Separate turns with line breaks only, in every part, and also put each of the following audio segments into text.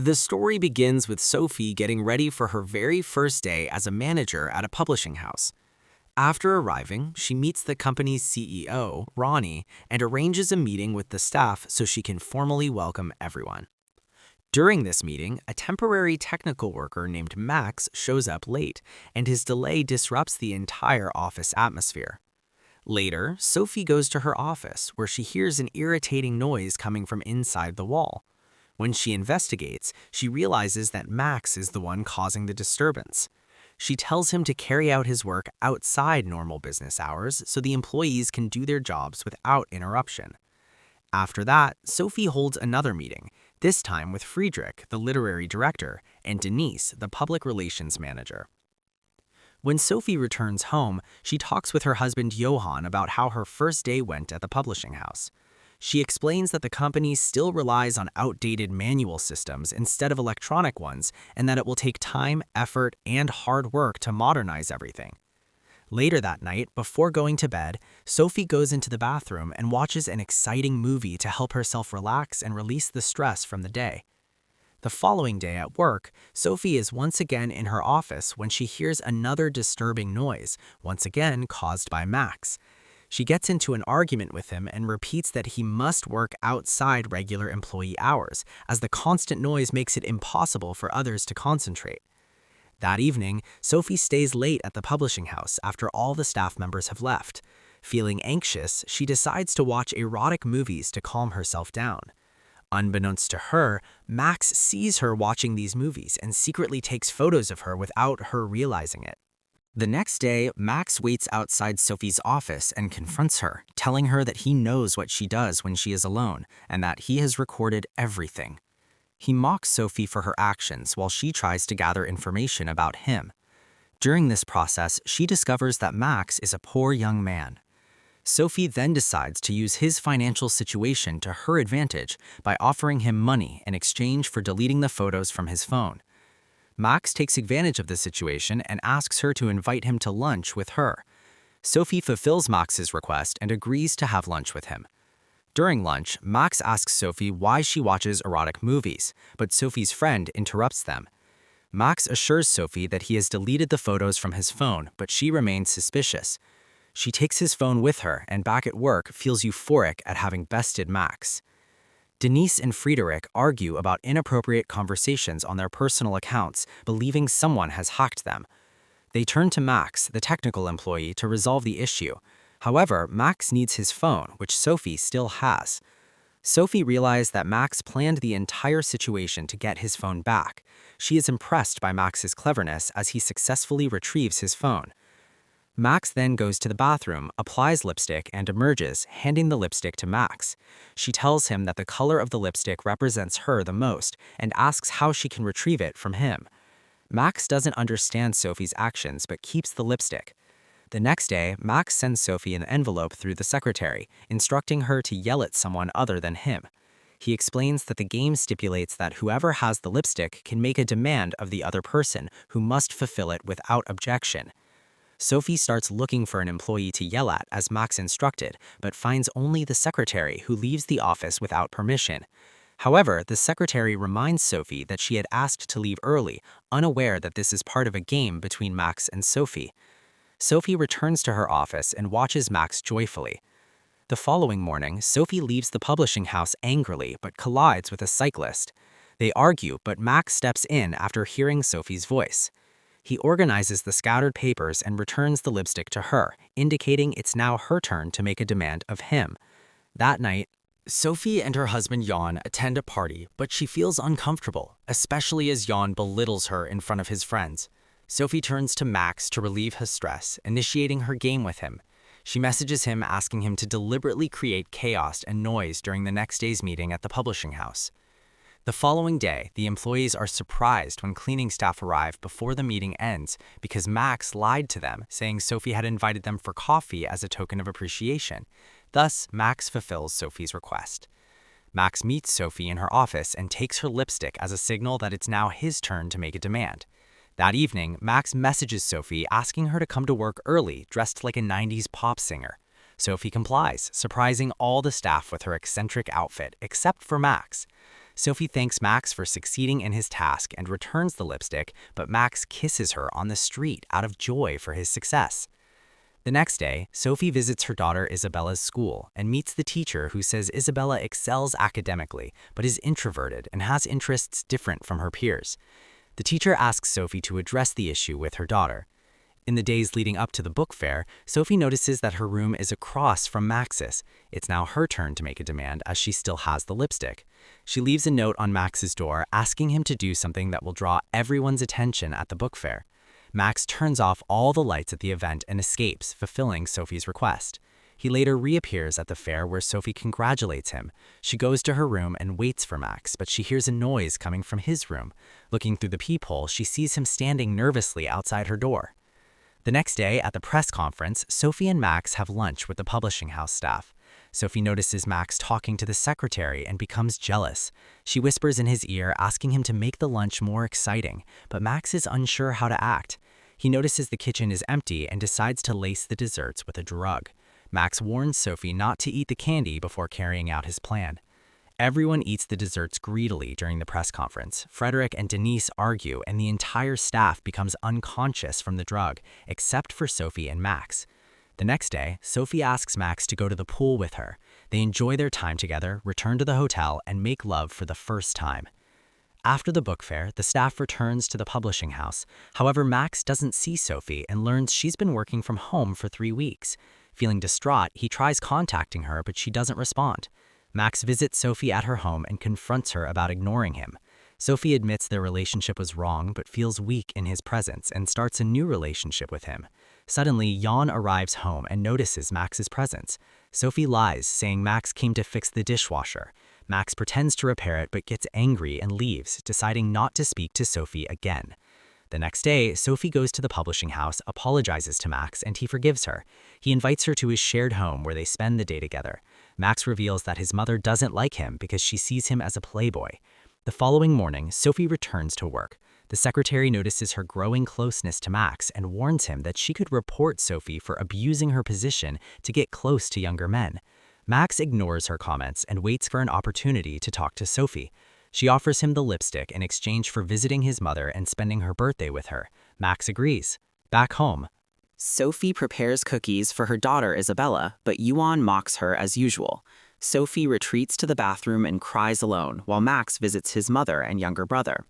The story begins with Sophie getting ready for her very first day as a manager at a publishing house. After arriving, she meets the company's CEO, Ronnie, and arranges a meeting with the staff so she can formally welcome everyone. During this meeting, a temporary technical worker named Max shows up late, and his delay disrupts the entire office atmosphere. Later, Sophie goes to her office, where she hears an irritating noise coming from inside the wall. When she investigates, she realizes that Max is the one causing the disturbance. She tells him to carry out his work outside normal business hours so the employees can do their jobs without interruption. After that, Sophie holds another meeting, this time with Friedrich, the literary director, and Denise, the public relations manager. When Sophie returns home, she talks with her husband Johann about how her first day went at the publishing house. She explains that the company still relies on outdated manual systems instead of electronic ones, and that it will take time, effort, and hard work to modernize everything. Later that night, before going to bed, Sophie goes into the bathroom and watches an exciting movie to help herself relax and release the stress from the day. The following day at work, Sophie is once again in her office when she hears another disturbing noise, once again caused by Max. She gets into an argument with him and repeats that he must work outside regular employee hours, as the constant noise makes it impossible for others to concentrate. That evening, Sophie stays late at the publishing house after all the staff members have left. Feeling anxious, she decides to watch erotic movies to calm herself down. Unbeknownst to her, Max sees her watching these movies and secretly takes photos of her without her realizing it. The next day, Max waits outside Sophie's office and confronts her, telling her that he knows what she does when she is alone and that he has recorded everything. He mocks Sophie for her actions while she tries to gather information about him. During this process, she discovers that Max is a poor young man. Sophie then decides to use his financial situation to her advantage by offering him money in exchange for deleting the photos from his phone. Max takes advantage of the situation and asks her to invite him to lunch with her. Sophie fulfills Max's request and agrees to have lunch with him. During lunch, Max asks Sophie why she watches erotic movies, but Sophie's friend interrupts them. Max assures Sophie that he has deleted the photos from his phone, but she remains suspicious. She takes his phone with her and back at work feels euphoric at having bested Max. Denise and Friedrich argue about inappropriate conversations on their personal accounts, believing someone has hacked them. They turn to Max, the technical employee, to resolve the issue. However, Max needs his phone, which Sophie still has. Sophie realized that Max planned the entire situation to get his phone back. She is impressed by Max's cleverness as he successfully retrieves his phone. Max then goes to the bathroom, applies lipstick, and emerges, handing the lipstick to Max. She tells him that the color of the lipstick represents her the most and asks how she can retrieve it from him. Max doesn't understand Sophie's actions but keeps the lipstick. The next day, Max sends Sophie an envelope through the secretary, instructing her to yell at someone other than him. He explains that the game stipulates that whoever has the lipstick can make a demand of the other person, who must fulfill it without objection. Sophie starts looking for an employee to yell at as Max instructed, but finds only the secretary, who leaves the office without permission. However, the secretary reminds Sophie that she had asked to leave early, unaware that this is part of a game between Max and Sophie. Sophie returns to her office and watches Max joyfully. The following morning, Sophie leaves the publishing house angrily but collides with a cyclist. They argue, but Max steps in after hearing Sophie's voice. He organizes the scattered papers and returns the lipstick to her, indicating it's now her turn to make a demand of him. That night, Sophie and her husband Jan attend a party, but she feels uncomfortable, especially as Jan belittles her in front of his friends. Sophie turns to Max to relieve her stress, initiating her game with him. She messages him asking him to deliberately create chaos and noise during the next day's meeting at the publishing house. The following day, the employees are surprised when cleaning staff arrive before the meeting ends because Max lied to them, saying Sophie had invited them for coffee as a token of appreciation. Thus, Max fulfills Sophie's request. Max meets Sophie in her office and takes her lipstick as a signal that it's now his turn to make a demand. That evening, Max messages Sophie asking her to come to work early, dressed like a 90s pop singer. Sophie complies, surprising all the staff with her eccentric outfit, except for Max. Sophie thanks Max for succeeding in his task and returns the lipstick, but Max kisses her on the street out of joy for his success. The next day, Sophie visits her daughter Isabella's school and meets the teacher who says Isabella excels academically but is introverted and has interests different from her peers. The teacher asks Sophie to address the issue with her daughter. In the days leading up to the book fair, Sophie notices that her room is across from Max's. It's now her turn to make a demand as she still has the lipstick. She leaves a note on Max's door asking him to do something that will draw everyone's attention at the book fair. Max turns off all the lights at the event and escapes, fulfilling Sophie's request. He later reappears at the fair where Sophie congratulates him. She goes to her room and waits for Max, but she hears a noise coming from his room. Looking through the peephole, she sees him standing nervously outside her door. The next day, at the press conference, Sophie and Max have lunch with the publishing house staff. Sophie notices Max talking to the secretary and becomes jealous. She whispers in his ear, asking him to make the lunch more exciting, but Max is unsure how to act. He notices the kitchen is empty and decides to lace the desserts with a drug. Max warns Sophie not to eat the candy before carrying out his plan. Everyone eats the desserts greedily during the press conference. Frederick and Denise argue, and the entire staff becomes unconscious from the drug, except for Sophie and Max. The next day, Sophie asks Max to go to the pool with her. They enjoy their time together, return to the hotel, and make love for the first time. After the book fair, the staff returns to the publishing house. However, Max doesn't see Sophie and learns she's been working from home for 3 weeks. Feeling distraught, he tries contacting her, but she doesn't respond. Max visits Sophie at her home and confronts her about ignoring him. Sophie admits their relationship was wrong but feels weak in his presence and starts a new relationship with him. Suddenly, Jan arrives home and notices Max's presence. Sophie lies, saying Max came to fix the dishwasher. Max pretends to repair it but gets angry and leaves, deciding not to speak to Sophie again. The next day, Sophie goes to the publishing house, apologizes to Max, and he forgives her. He invites her to his shared home where they spend the day together. Max reveals that his mother doesn't like him because she sees him as a playboy. The following morning, Sophie returns to work. The secretary notices her growing closeness to Max and warns him that she could report Sophie for abusing her position to get close to younger men. Max ignores her comments and waits for an opportunity to talk to Sophie. She offers him the lipstick in exchange for visiting his mother and spending her birthday with her. Max agrees. Back home, Sophie prepares cookies for her daughter Isabella, but Yuan mocks her as usual. Sophie retreats to the bathroom and cries alone, while Max visits his mother and younger brother.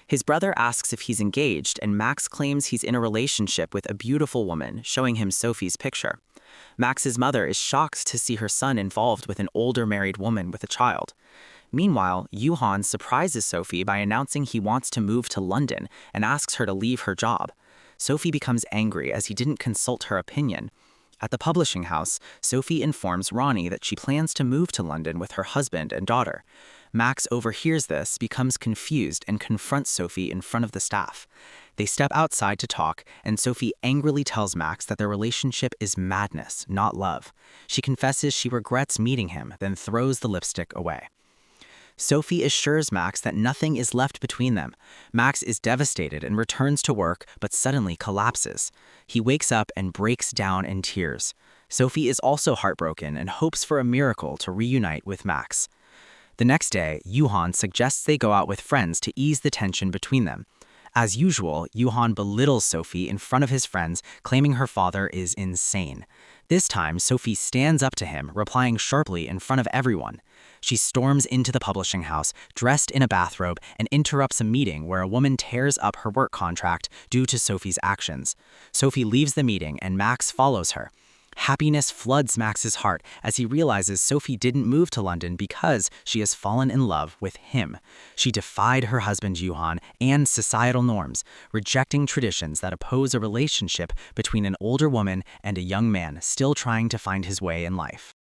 His brother asks if he's engaged, and Max claims he's in a relationship with a beautiful woman, showing him Sophie's picture. Max's mother is shocked to see her son involved with an older married woman with a child. Meanwhile, Yuhan surprises Sophie by announcing he wants to move to London and asks her to leave her job. Sophie becomes angry as he didn't consult her opinion. At the publishing house, Sophie informs Ronnie that she plans to move to London with her husband and daughter. Max overhears this, becomes confused, and confronts Sophie in front of the staff. They step outside to talk, and Sophie angrily tells Max that their relationship is madness, not love. She confesses she regrets meeting him, then throws the lipstick away. Sophie assures Max that nothing is left between them. Max is devastated and returns to work, but suddenly collapses. He wakes up and breaks down in tears. Sophie is also heartbroken and hopes for a miracle to reunite with Max. The next day, Yuhan suggests they go out with friends to ease the tension between them. As usual, Yuhan belittles Sophie in front of his friends, claiming her father is insane. This time, Sophie stands up to him, replying sharply in front of everyone. She storms into the publishing house, dressed in a bathrobe, and interrupts a meeting where a woman tears up her work contract due to Sophie's actions. Sophie leaves the meeting, and Max follows her. Happiness floods Max's heart as he realizes Sophie didn't move to London because she has fallen in love with him. She defied her husband Yuhan and societal norms, rejecting traditions that oppose a relationship between an older woman and a young man still trying to find his way in life.